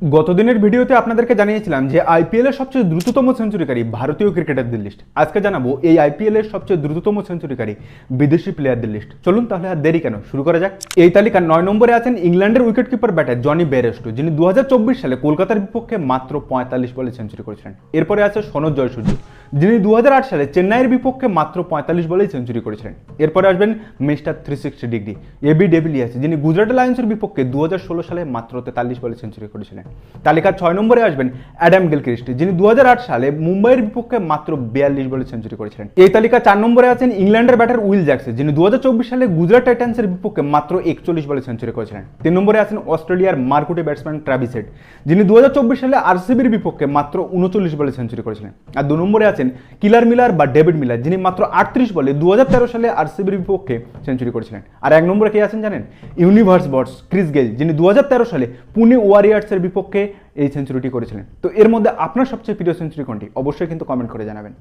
গতদিনের ভিডিওতে আপনাদেরকে জানিয়েছিলাম যে আইপিএল এর সবচেয়ে দ্রুততম সেঞ্চুরিকারী ভারতীয় ক্রিকেটারদের লিস্ট। আজকে জানাবো এই আইপিএল এর সবচেয়ে দ্রুততম সেঞ্চুরিকারী বিদেশি প্লেয়ারদের লিস্ট। চলুন তাহলে আর দেরি কেন, শুরু করা যাক। এই তালিকার 9 নম্বরে আছেন ইংল্যান্ডের wicket keeper batter Jonny Bairstow, যিনি 2024 সালে কলকাতার বিপক্ষে মাত্র 45 বলে সেঞ্চুরি করেছিলেন। এরপরে আছে সনৎ জয়সূর্য, যিনি 2008 সালে চেন্নাইয়ের বিপক্ষে মাত্র 45 বলেই সেঞ্চুরি করেছিলেন। এরপরে আসবেন মিস্টার 360 ডিগ্রি এবি ডেভিলিয়ার্স, যিনি গুজরাট লায়ন্সের বিপক্ষে 2016 সালে মাত্র 43 বলে সেঞ্চুরি করেছিলেন। তালিকার 6 নম্বরে আসবেন অ্যাডাম গিলক্রিস্ট, যিনি 2008 সালে মুম্বাইয়ের বিপক্ষে মাত্র 42 বলে সেঞ্চুরি করেছিলেন। এই তালিকা 4 নম্বরে আছেন ইংল্যান্ডের ব্যাটার উইল জ্যাকসন, যিনি 2024 সালে গুজরাট টাইটান্সের বিপক্ষে মাত্র 41 বলে সেঞ্চুরি করেছিলেন। 3 নম্বরে আছেন অস্ট্রেলিয়ার মারকুটে ব্যাটসম্যান ট্রাভিস হেড, যিনি 2024 সালে আরসিবির বিপক্ষে মাত্র 39 বলে সেঞ্চুরি করেছিলেন। আর 2 নম্বরে আছেন কিলার মিলার বা ডেভিড মিলার, যিনি মাত্র 38 বলে 2013 সালে আরসিবির বিপক্ষে সেঞ্চুরি করেছিলেন। আর 1 নম্বরে কে আছেন জানেন? ইউনিভার্স বটস ক্রিস গেইল, যিনি 2013 সালে পুনে ওয়ারিয়ার্সের বিপক্ষে এই সেঞ্চুরিটি করেছিলেন। তো এর মধ্যে আপনার সবচেয়ে প্রিয় সেঞ্চুরি কোনটি? অবশ্যই কিন্তু কমেন্ট করে জানাবেন।